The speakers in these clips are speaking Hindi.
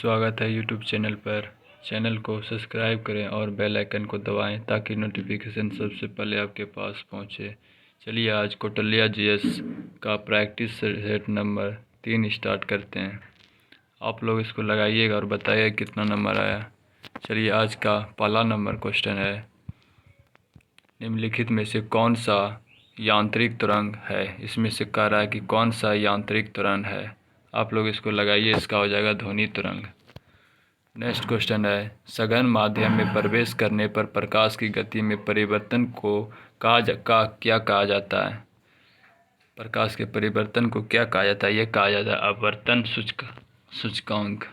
स्वागत है यूट्यूब चैनल पर। चैनल को सब्सक्राइब करें और बेल आइकन को दबाएं ताकि नोटिफिकेशन सबसे पहले आपके पास पहुंचे। चलिए आज कौटिल्य जीएस का प्रैक्टिस सेट नंबर 3 स्टार्ट करते हैं। आप लोग इसको लगाइएगा और बताइए कितना नंबर आया। चलिए आज का पहला नंबर क्वेश्चन है, निम्नलिखित में से कौन सा यांत्रिक त्वरण है। इसमें से कह रहा है कि कौन सा यांत्रिक त्वरण है। आप लोग इसको लगाइए, इसका हो जाएगा ध्वनि तरंग। नेक्स्ट क्वेश्चन है, सघन माध्यम में प्रवेश करने पर प्रकाश की गति में परिवर्तन को क्या कहा जाता है। प्रकाश के परिवर्तन को क्या कहा जाता है, ये कहा जाता है अपवर्तन सूचकांक।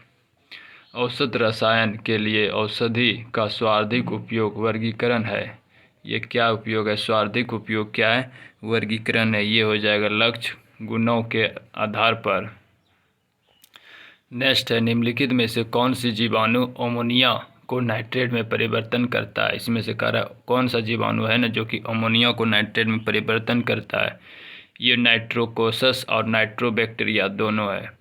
औसत रसायन के लिए औषधि का सर्वाधिक उपयोग वर्गीकरण है। ये क्या उपयोग है, सर्वाधिक उपयोग क्या है, वर्गीकरण है। ये हो जाएगा लक्ष्य गुणों के आधार पर। नेक्स्ट है, निम्नलिखित में से कौन सी जीवाणु अमोनिया को नाइट्रेट में परिवर्तन करता है। इसमें से कह रहा है कौन सा जीवाणु है ना जो कि अमोनिया को नाइट्रेट में परिवर्तन करता है। ये नाइट्रोकोकस और नाइट्रोबैक्टीरिया दोनों है।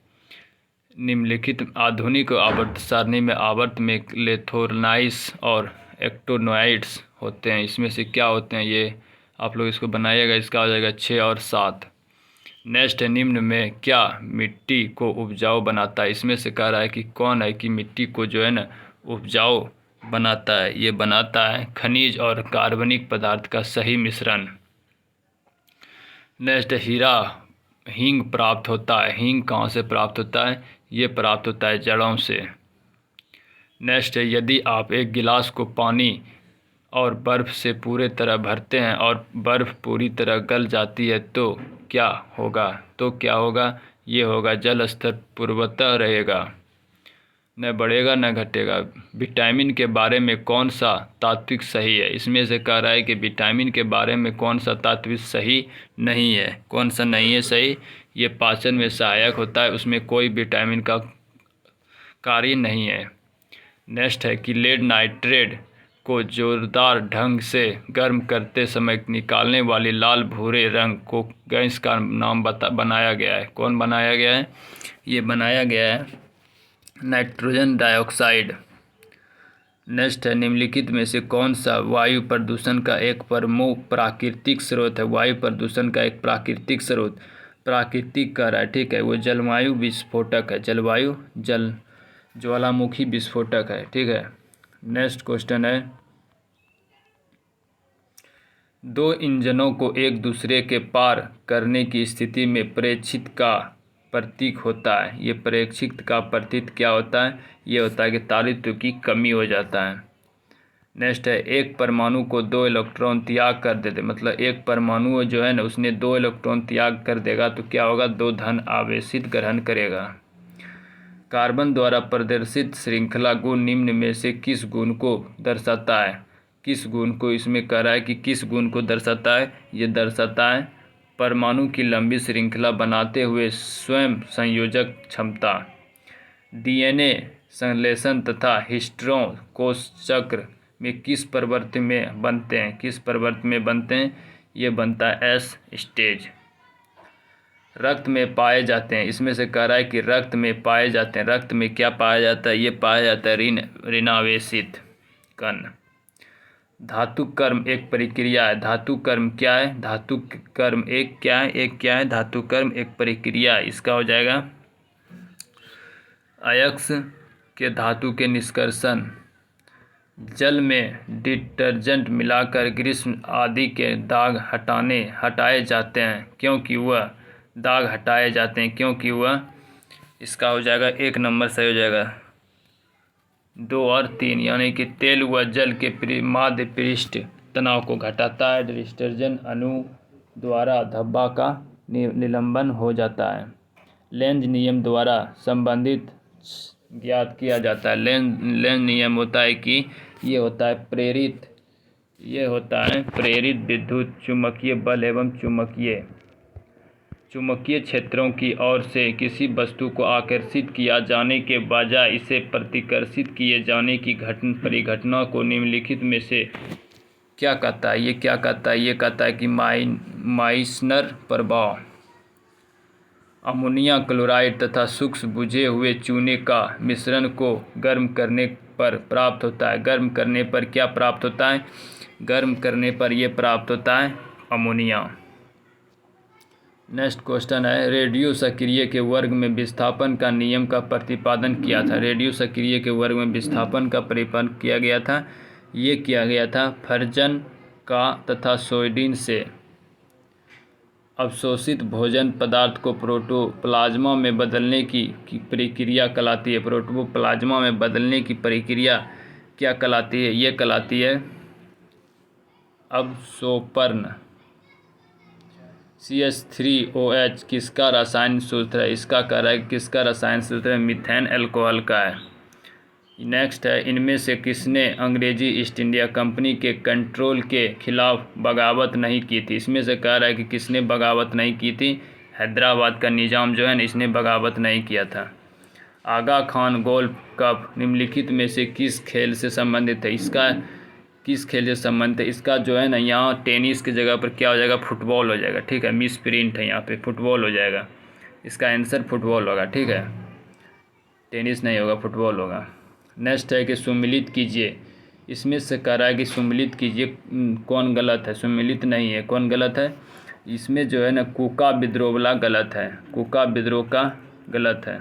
निम्नलिखित आधुनिक आवर्त सारणी में आवर्त में लेथोर्नाइस और एक्टिनोइड्स होते हैं। इसमें से क्या होते हैं, ये आप लोग इसको बनाइएगा। इसका हो जाएगा 6 और 7। नेक्स्ट है, निम्न में क्या मिट्टी को उपजाऊ बनाता है। इसमें से कह रहा है कि कौन है कि मिट्टी को जो है ना उपजाऊ बनाता है। ये बनाता है खनिज और कार्बनिक पदार्थ का सही मिश्रण। नेक्स्ट, हीरा हींग प्राप्त होता है। हींग कहाँ से प्राप्त होता है, ये प्राप्त होता है जड़ों से। नेक्स्ट है, यदि आप एक गिलास को पानी और बर्फ़ से पूरे तरह भरते हैं और बर्फ़ पूरी तरह गल जाती है तो क्या होगा, ये होगा जल स्तर पूर्वतः रहेगा, न बढ़ेगा न घटेगा। विटामिन के बारे में कौन सा तात्विक सही है। इसमें से कह रहा है कि विटामिन के बारे में कौन सा तात्विक सही नहीं है। कौन सा नहीं है सही, ये पाचन में सहायक होता है, उसमें कोई विटामिन का कार्य नहीं है। नेक्स्ट है कि लेड नाइट्रेट को जोरदार ढंग से गर्म करते समय निकालने वाली लाल भूरे रंग को गैस का नाम बनाया गया है। कौन बनाया गया है, ये बनाया गया है नाइट्रोजन डाइऑक्साइड। नेक्स्ट है, निम्नलिखित में से कौन सा वायु प्रदूषण का एक प्रमुख प्राकृतिक स्रोत है। वायु प्रदूषण का एक प्राकृतिक स्रोत प्राकृतिक का रहा है, ठीक है, वो जलवायु विस्फोटक है। ज्वालामुखी विस्फोटक है, ठीक है। नेक्स्ट क्वेश्चन है, दो इंजनों को एक दूसरे के पार करने की स्थिति में प्रेक्षित का प्रतीक होता है। ये प्रेक्षित का प्रतीक क्या होता है, ये होता है कि तारित्व की कमी हो जाता है। नेक्स्ट है, एक परमाणु को 2 इलेक्ट्रॉन त्याग कर देते, मतलब एक परमाणु जो है ना उसने 2 इलेक्ट्रॉन त्याग कर देगा तो क्या होगा, 2 धन आवेशित ग्रहण करेगा। कार्बन द्वारा प्रदर्शित श्रृंखला गुण निम्न में से किस गुण को दर्शाता है। किस गुण को, इसमें कह रहा है कि किस गुण को दर्शाता है, ये दर्शाता है परमाणु की लंबी श्रृंखला बनाते हुए स्वयं संयोजक क्षमता। डीएनए संश्लेषण तथा हिस्टोन कोष चक्र में किस प्रवर्ति में बनते हैं, ये बनता है एस स्टेज। रक्त में पाए जाते हैं, इसमें से कह रहा है कि रक्त में पाए जाते हैं। रक्त में क्या पाया जाता है, ये पाया जाता है ऋणावेशित कण। धातु कर्म एक प्रक्रिया है। धातु कर्म क्या है, धातु कर्म एक क्या है, धातु कर्म एक प्रक्रिया। इसका हो जाएगा अयस्क के धातु के निष्कर्षण। जल में डिटर्जेंट मिलाकर ग्रीष्म आदि के दाग हटाए जाते हैं क्योंकि वह इसका हो जाएगा 1 नंबर सही हो जाएगा। 2 और 3 यानी कि तेल व जल के माध्य पृष्ठ तनाव को घटाता है। डिटर्जेंट अणु द्वारा धब्बा का निलंबन हो जाता है। लेंज नियम द्वारा संबंधित ज्ञात किया जाता है। लेंज नियम होता है कि ये होता है प्रेरित विद्युत चुम्बकीय बल एवं चुम्बकीय क्षेत्रों की ओर से किसी वस्तु को आकर्षित किया जाने के बजाय इसे प्रतिकर्षित किए जाने की परिघटना को निम्नलिखित में से क्या कहता है। ये कहता है कि माइसनर प्रभाव। अमोनिया क्लोराइड तथा सूक्ष्म बुझे हुए चूने का मिश्रण को गर्म करने पर प्राप्त होता है। गर्म करने पर क्या प्राप्त होता है? गर्म करने पर यह प्राप्त होता है अमोनिया। नेक्स्ट क्वेश्चन है, रेडियो सक्रिय के वर्ग में विस्थापन का नियम का प्रतिपादन किया था। रेडियो सक्रिय के वर्ग में विस्थापन का प्रतिपादन किया गया था, ये किया गया था फर्जन का तथा सोडिन से अवशोषित भोजन पदार्थ को प्रोटोप्लाज्मा में बदलने की प्रक्रिया कहलाती है। प्रोटोप्लाज्मा में बदलने की प्रक्रिया क्या कहलाती है? ये कहलाती है अवशोषण। CH3OH किसका रासायनिक सूत्र है? इसका कह रहा है किसका रासायनिक सूत्र है? मीथेन अल्कोहल का है। नेक्स्ट है, इनमें से किसने अंग्रेजी ईस्ट इंडिया कंपनी के कंट्रोल के खिलाफ बगावत नहीं की थी? इसमें से कह रहा है कि किसने बगावत नहीं की थी? हैदराबाद का निज़ाम जो है ना, इसने बगावत नहीं किया था। आगा खान गोल्फ कप निम्नलिखित में से किस खेल से संबंधित है? इसका किस खेल से संबंधित है? इसका जो है ना, यहाँ टेनिस की जगह पर क्या हो जाएगा? फुटबॉल हो जाएगा। ठीक है, मिस प्रिंट है यहाँ पे, फुटबॉल हो जाएगा। इसका आंसर फुटबॉल होगा। ठीक है, टेनिस नहीं होगा, फुटबॉल होगा। नेक्स्ट है कि सुमिलित कीजिए। इसमें से कह रहा है कि सुमिलित कीजिए, कौन गलत है? सुमिलित नहीं है, कौन गलत है? इसमें जो है ना, कुका विद्रोह वाला गलत है, कुका विद्रोह का गलत है।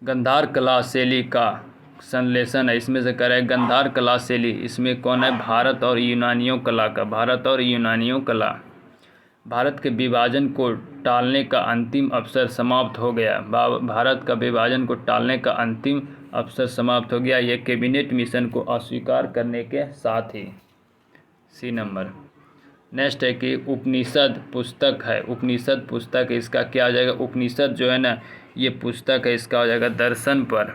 गंधार कला शैली का संश्लेषण है। इसमें से कह रहा है गंधार कला शैली, इसमें कौन है? भारत और यूनानियों कला का, भारत और यूनानियों कला। भारत के विभाजन को टालने का अंतिम अवसर समाप्त हो गया। भारत का विभाजन को टालने का अंतिम अवसर समाप्त हो गया, यह कैबिनेट मिशन को अस्वीकार करने के साथ ही। सी नंबर। नेक्स्ट है कि उपनिषद पुस्तक है। उपनिषद पुस्तक है, इसका क्या हो जाएगा? उपनिषद जो है ना, ये पुस्तक है, इसका हो जाएगा दर्शन पर।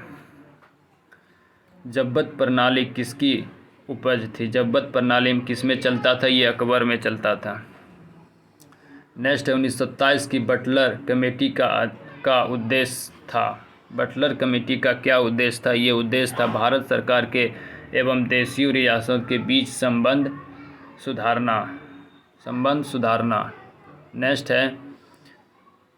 जब्बत प्रणाली किसकी उपज थी? जब्बत प्रणाली में किस में चलता था? ये अकबर में चलता था। नेक्स्ट है, 1927 की बटलर कमेटी का उद्देश्य था। बटलर कमेटी का क्या उद्देश्य था? ये उद्देश्य था भारत सरकार के एवं देशी रियासतों के बीच संबंध सुधारना। नेक्स्ट है,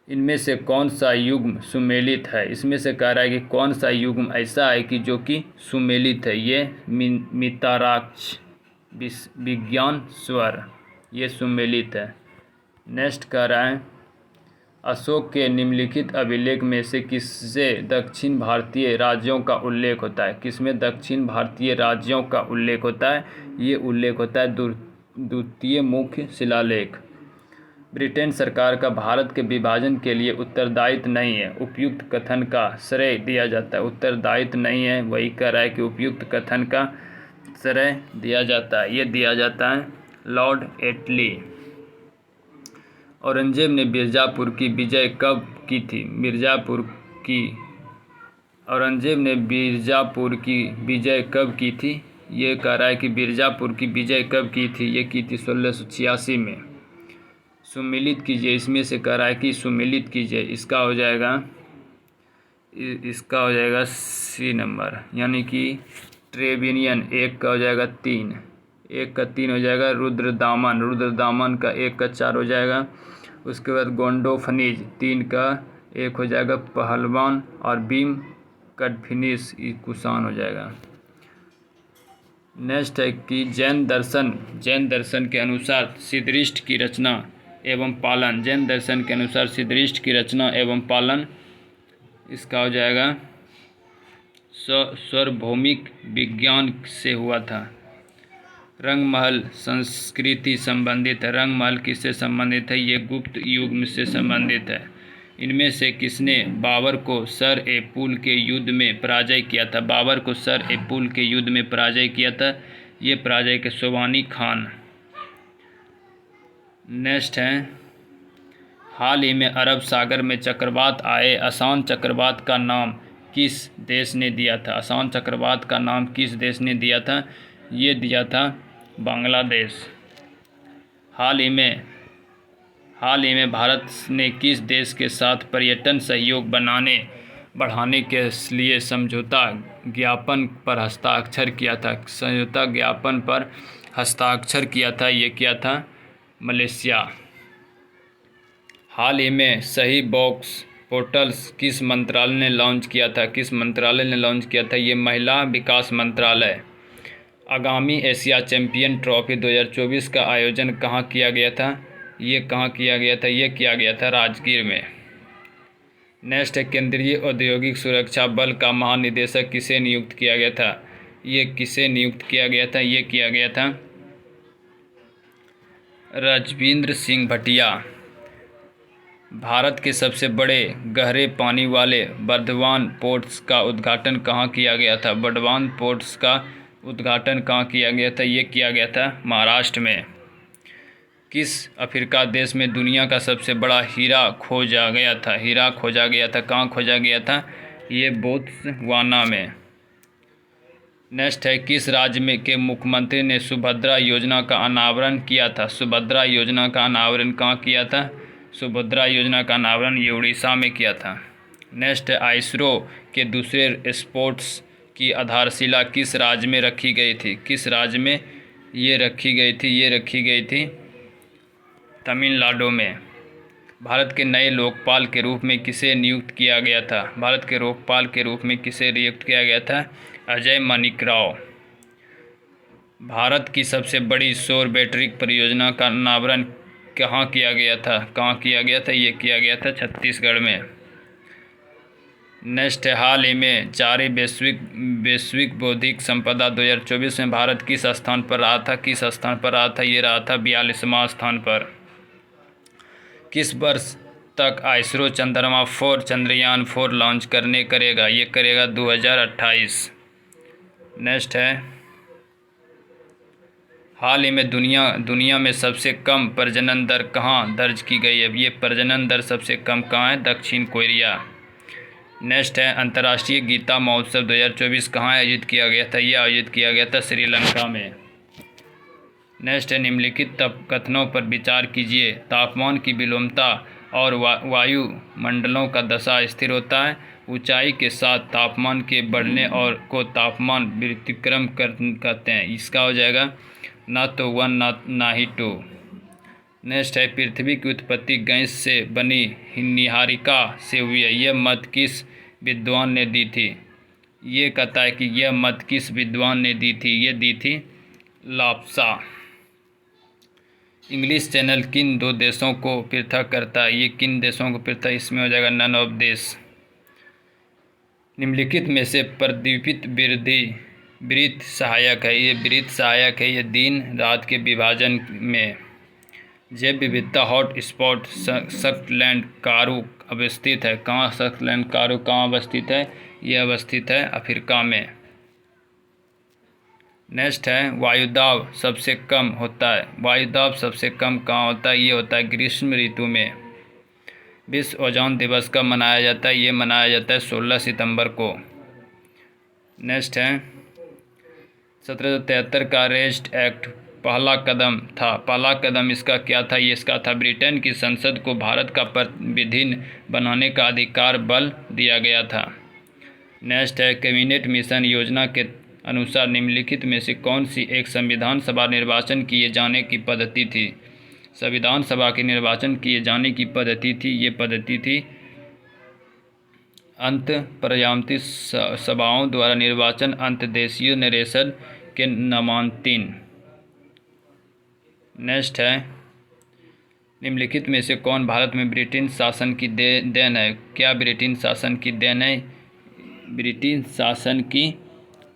इनमें से कौन सा युग्म सुमेलित है? इसमें से कह रहा है कि कौन सा युग्म ऐसा है कि जो कि सुमेलित है? ये मिताराक्ष विज्ञान स्वर, ये सुमेलित है। नेक्स्ट कह रहा है, अशोक के निम्नलिखित अभिलेख में से किससे दक्षिण भारतीय राज्यों का उल्लेख होता है? किसमें दक्षिण भारतीय राज्यों का उल्लेख होता है? ये उल्लेख होता है द्वितीय मुख्य शिलालेख। ब्रिटेन सरकार का भारत के विभाजन के लिए उत्तरदायित्व नहीं है, उपयुक्त कथन का श्रेय दिया जाता है। उत्तरदायित्व नहीं है, वही कह रहा है कि उपयुक्त कथन का श्रेय दिया जाता है, ये दिया जाता है लॉर्ड एटली। औरंगजेब ने बीजापुर की विजय कब की थी? औरंगजेब ने बीजापुर की विजय कब की थी? ये कह रहा है कि बीजापुर की विजय कब की थी? ये की थी 1686 में। सुमिलित कीजिए, इसमें से कह रहा है कि सुमिलित कीजिए, इसका हो जाएगा सी नंबर, यानी कि ट्रेबिनियन। एक का हो जाएगा 3, एक का 3 हो जाएगा। रुद्रदामन का 1 का 4 हो जाएगा। उसके बाद गोंडोफनीज 3 का 1 हो जाएगा। पहलवान और भीम कडफिनिश कुषाण हो जाएगा। नेक्स्ट है कि जैन दर्शन के अनुसार सिद्धरिष्ट की रचना एवं पालन। जैन दर्शन के अनुसार सिद्धरिष्ट की रचना एवं पालन, इसका हो जाएगा सार्वभौमिक विज्ञान से हुआ था। रंगमहल संस्कृति संबंधित है। रंगमहल किससे संबंधित है? ये गुप्त युग से संबंधित है। इनमें से किसने बाबर को सर ए पुल के युद्ध में पराजय किया था? बाबर को सर ए पुल के युद्ध में पराजय किया था, ये पराजय के सोबानी खान। नेक्स्ट है, हाल ही में अरब सागर में चक्रवात आए, अशांत चक्रवात का नाम किस देश ने दिया था? अशांत चक्रवात का नाम किस देश ने दिया था? ये दिया था बांग्लादेश। हाल ही में भारत ने किस देश के साथ पर्यटन सहयोग बढ़ाने के लिए समझौता ज्ञापन पर हस्ताक्षर किया था? समझौता ज्ञापन पर हस्ताक्षर किया था, ये किया था मलेशिया। हाल ही में सही बॉक्स पोर्टल्स किस मंत्रालय ने लॉन्च किया था? किस मंत्रालय ने लॉन्च किया था? ये महिला विकास मंत्रालय। आगामी एशिया चैंपियन ट्रॉफी 2024 का आयोजन कहाँ किया गया था? ये कहाँ किया गया था? ये किया गया था राजगीर में। नेक्स्ट है, केंद्रीय औद्योगिक सुरक्षा बल का महानिदेशक किसे नियुक्त किया गया था? ये किसे नियुक्त किया गया था? ये किया गया था राजविंद्र सिंह भटिया। भारत के सबसे बड़े गहरे पानी वाले बर्धवान पोर्ट्स का उद्घाटन कहाँ किया गया था? बर्धवान पोर्ट्स का उद्घाटन कहाँ किया गया था? ये किया गया था महाराष्ट्र में। किस अफ्रीका देश में दुनिया का सबसे बड़ा हीरा खोजा गया था? हीरा खोजा गया था, कहाँ खोजा गया था? ये बोत्सवाना में। नेक्स्ट है, किस राज्य में के मुख्यमंत्री ने सुभद्रा योजना का अनावरण किया था? सुभद्रा योजना का अनावरण कहाँ किया था? सुभद्रा योजना का अनावरण ये उड़ीसा में किया था। नेक्स्ट है, इसरो के दूसरे स्पोर्ट्स की आधारशिला किस राज्य में रखी गई थी? किस राज्य में ये रखी गई थी? ये रखी गई थी तमिलनाडु में। भारत के नए लोकपाल के रूप में किसे नियुक्त किया गया था? भारत के लोकपाल के रूप में किसे नियुक्त किया गया था? अजय मानिक राव। भारत की सबसे बड़ी सौर बैटरी परियोजना का अनावरण कहाँ किया गया था? कहाँ किया गया था? ये किया गया था छत्तीसगढ़ में। नेक्स्ट है, हाल ही में जारी वैश्विक बौद्धिक संपदा 2024 में भारत किस स्थान पर रहा था? किस स्थान पर रहा था? ये रहा था 42वां स्थान पर। किस वर्ष तक इसरो चंद्रयान 4 लॉन्च करेगा? ये करेगा 2028। नेक्स्ट है, हाल ही में दुनिया में सबसे कम प्रजनन दर कहाँ दर्ज की गई है? ये प्रजनन दर सबसे कम कहाँ है? दक्षिण कोरिया। नेक्स्ट है, अंतर्राष्ट्रीय गीता महोत्सव 2024 कहाँ आयोजित किया गया था? ये आयोजित किया गया था श्रीलंका में। नेक्स्ट है, निम्नलिखित कथनों पर विचार कीजिए। तापमान की विलोमता और वायुमंडलों का दशा स्थिर होता है। ऊंचाई के साथ तापमान के बढ़ने और को तापमान व्यतिक्रम कहते हैं। इसका हो जाएगा ना तो 1 ना ही 2। नेक्स्ट है, पृथ्वी की उत्पत्ति गैस से बनी निहारिका से हुई है। यह मत किस विद्वान ने दी थी? ये कहता है कि यह मत किस विद्वान ने दी थी? ये दी थी लाप्सा। इंग्लिश चैनल किन 2 देशों को पृथक करता है? ये किन देशों को पृथक? इसमें हो जाएगा नन ऑफ देश। निम्नलिखित में से प्रदीपित वृत्त सहायक है। ये वृत्त सहायक है। ये दिन रात के विभाजन में। जैव विविधता हॉट स्पॉट सक्सलैंड कारू अवस्थित है। कहाँ सक्सलैंड कारू कहाँ अवस्थित है? ये अवस्थित है अफ्रीका में। नेक्स्ट है, वायुदाब सबसे कम होता है। वायुदाब सबसे कम कहाँ होता है? ये होता है ग्रीष्म ऋतु में। विश्व ओजोन दिवस कब मनाया जाता है? ये मनाया जाता है 16 सितंबर को। नेक्स्ट है, 1773 का रेस्ट एक्ट पहला कदम था। पहला कदम इसका क्या था? ये इसका था ब्रिटेन की संसद को भारत का प्रतिनिधि बनाने का अधिकार बल दिया गया था। नेक्स्ट है, कैबिनेट मिशन योजना के अनुसार निम्नलिखित में से कौन सी एक संविधान सभा निर्वाचन किए जाने की पद्धति थी? संविधान सभा के निर्वाचन किए जाने की पद्धति थी, ये पद्धति थी अंत पर्यावती सभाओं द्वारा निर्वाचन अंतदेशीय निरेशन के नामांकन। नेक्स्ट है, निम्नलिखित में से कौन भारत में ब्रिटिश शासन की देन है? क्या ब्रिटिश शासन की देन है? ब्रिटिश शासन की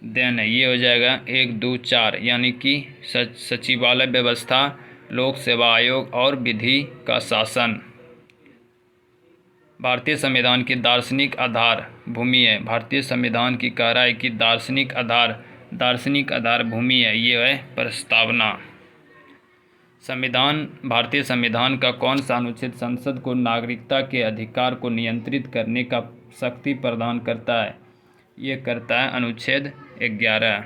देन है। ये हो जाएगा 1, 2, 4 यानी कि सचिवालय व्यवस्था, लोक सेवा आयोग और विधि का शासन। भारतीय संविधान की दार्शनिक आधार भूमि है। भारतीय संविधान की कह रहा है कि दार्शनिक आधार भूमि है। ये है प्रस्तावना। भारतीय संविधान का कौन सा अनुच्छेद संसद को नागरिकता के अधिकार को नियंत्रित करने का शक्ति प्रदान करता है? ये करता है अनुच्छेद 11।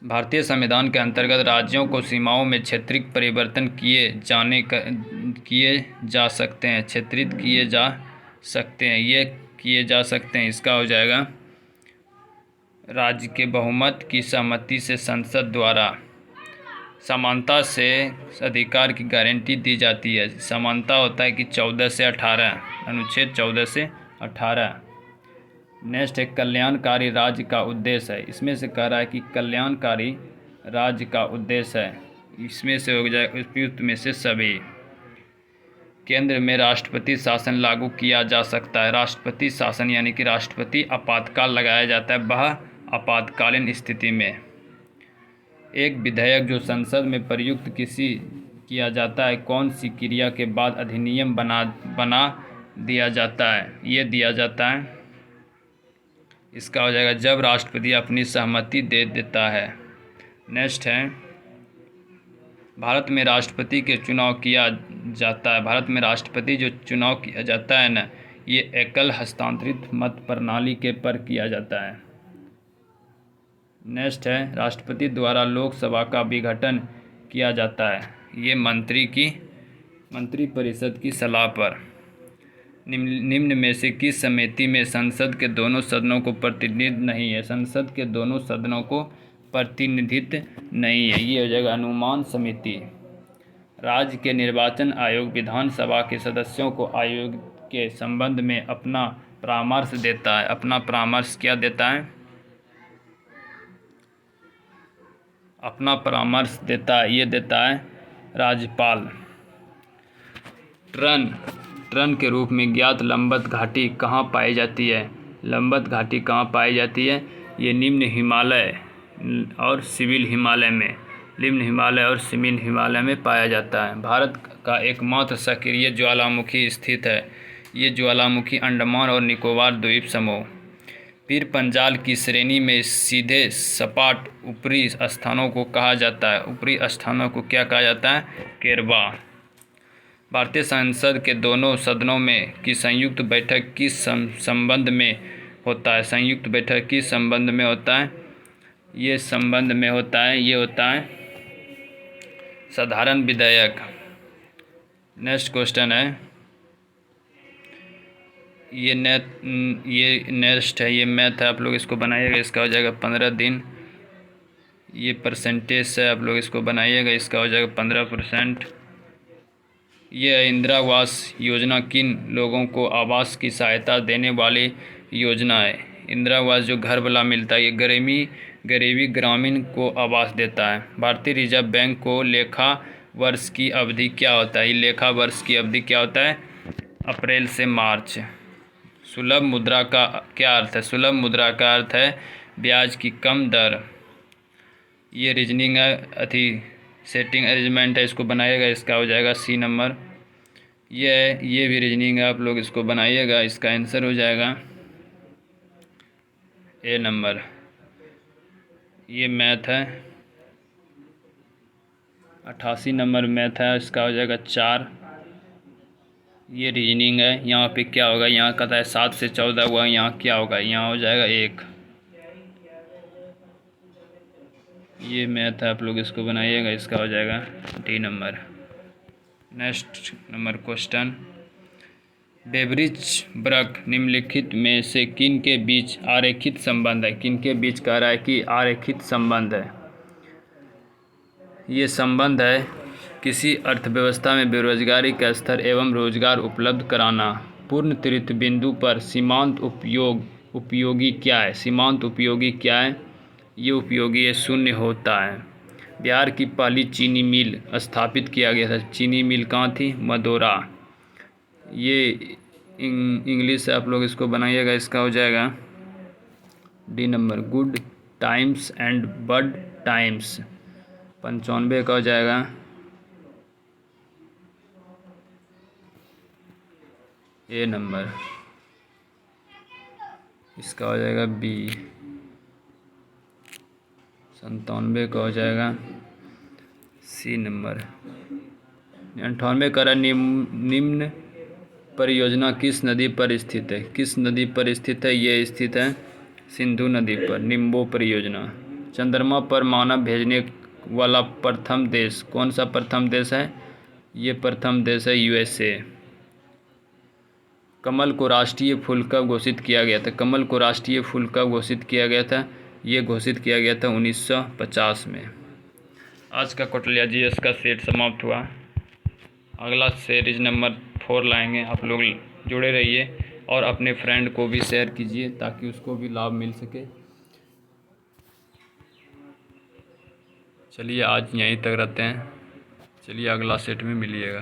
भारतीय संविधान के अंतर्गत राज्यों को सीमाओं में क्षेत्रीय परिवर्तन किए जा सकते हैं। क्षेत्रित किए जा सकते हैं। ये किए जा सकते हैं। इसका हो जाएगा राज्य के बहुमत की सहमति से संसद द्वारा। समानता से अधिकार की गारंटी दी जाती है। समानता होता है कि 14 से 18, अनुच्छेद 14 से 18। नेक्स्ट है कल्याणकारी राज्य का उद्देश्य है। इसमें से कह रहा है कि कल्याणकारी राज्य का उद्देश्य है, इसमें से हो जाए उपयुक्त में से सभी। केंद्र में राष्ट्रपति शासन लागू किया जा सकता है। राष्ट्रपति शासन यानी कि राष्ट्रपति आपातकाल लगाया जाता है वह आपातकालीन स्थिति में। एक विधेयक जो संसद में प्रयुक्त किया जाता है कौन सी क्रिया के बाद अधिनियम बना दिया जाता है? ये दिया जाता है, इसका हो जाएगा जब राष्ट्रपति अपनी सहमति दे देता है। नेक्स्ट है भारत में राष्ट्रपति के चुनाव किया जाता है। भारत में राष्ट्रपति जो चुनाव किया जाता है ना, ये एकल हस्तांतरित मत प्रणाली के पर किया जाता है। नेक्स्ट है राष्ट्रपति द्वारा लोकसभा का विघटन किया जाता है, ये मंत्री परिषद की सलाह पर। निम्न में से किस समिति में संसद के दोनों सदनों को प्रतिनिधित्व नहीं है? संसद के दोनों सदनों को प्रतिनिधित्व नहीं है, ये हो जाएगा अनुमान समिति। राज्य के निर्वाचन आयोग विधानसभा के सदस्यों को आयोग के संबंध में अपना परामर्श देता है। अपना परामर्श क्या देता है? अपना परामर्श देता है, ये देता है राज्यपाल। ट्रन के रूप में ज्ञात लंबवत घाटी कहाँ पाई जाती है? लंबवत घाटी कहाँ पाई जाती है? ये निम्न हिमालय और सिविल हिमालय में, निम्न हिमालय और सिविल हिमालय में पाया जाता है। भारत का एकमात्र सक्रिय ज्वालामुखी स्थित है, ये ज्वालामुखी अंडमान और निकोबार द्वीप समूह। पीर पंजाल की श्रेणी में सीधे सपाट ऊपरी स्थानों को कहा जाता है। ऊपरी स्थानों को क्या कहा जाता है? केरबा। भारतीय संसद के दोनों सदनों में की संयुक्त बैठक किस संबंध में होता है? संयुक्त बैठक किस संबंध में होता है? ये संबंध में होता है, ये होता है साधारण विधेयक। नेक्स्ट क्वेश्चन है ये नेक्स्ट है, ये मैथ है, आप लोग इसको बनाइएगा, इसका हो जाएगा 15 दिन। ये परसेंटेज है, आप लोग इसको बनाइएगा, इसका हो जाएगा 15%। ये इंदिरा आवास योजना किन लोगों को आवास की सहायता देने वाली योजना है? इंदिरा आवास जो घर वाला मिलता है, ये गरीबी ग्रामीण को आवास देता है। भारतीय रिजर्व बैंक को लेखा वर्ष की अवधि क्या होता है? ये लेखा वर्ष की अवधि क्या होता है? अप्रैल से मार्च। सुलभ मुद्रा का क्या अर्थ है? सुलभ मुद्रा का अर्थ है ब्याज की कम दर। ये रीजनिंग है, सेटिंग अरेंजमेंट है, इसको बनाइएगा, इसका हो जाएगा सी नंबर। ये भी रीजनिंग है, आप लोग इसको बनाइएगा, इसका आंसर हो जाएगा ए नंबर। ये मैथ है, 88 नंबर मैथ है, इसका हो जाएगा 4। ये रीजनिंग है, यहाँ पे क्या होगा? यहाँ कहता है 7 से 14 हुआ, यहाँ क्या होगा? यहाँ हो जाएगा 1। ये मैथ है, आप लोग इसको बनाइएगा, इसका हो जाएगा D number. Next number question, बेब्रिज बर्क निम्नलिखित में से किन के बीच आरेखित संबंध है? किन के बीच कह रहा है कि आरेखित संबंध है? ये संबंध है किसी अर्थव्यवस्था में बेरोजगारी का स्तर एवं रोजगार उपलब्ध कराना। पूर्ण तीर्थ बिंदु पर सीमांत उपयोगी क्या है? सीमांत उपयोगी क्या है? ये उपयोगी है शून्य होता है। बिहार की पहली चीनी मिल स्थापित किया गया था। चीनी मिल कहाँ थी? मदोरा। ये इंग्लिश है, आप लोग इसको बनाइएगा, इसका हो जाएगा D number. Good times and bad times 95 का हो जाएगा ए नंबर, इसका हो जाएगा बी। 97 का हो जाएगा सी नंबर। 98 का निम्न परियोजना किस नदी पर स्थित है? किस नदी पर स्थित है? ये स्थित है सिंधु नदी पर, निम्बो परियोजना। चंद्रमा पर मानव भेजने वाला प्रथम देश कौन सा प्रथम देश है? ये प्रथम देश है USA। कमल को राष्ट्रीय फूल कब घोषित किया गया था? कमल को राष्ट्रीय फूल कब घोषित किया गया था? ये घोषित किया गया था 1950 में। आज का कौटिल्य जीएस का सेट समाप्त हुआ। अगला सीरीज नंबर 4 लाएंगे। आप लोग जुड़े रहिए और अपने फ्रेंड को भी शेयर कीजिए ताकि उसको भी लाभ मिल सके। चलिए आज यहीं तक रहते हैं। चलिए अगला सेट में मिलिएगा।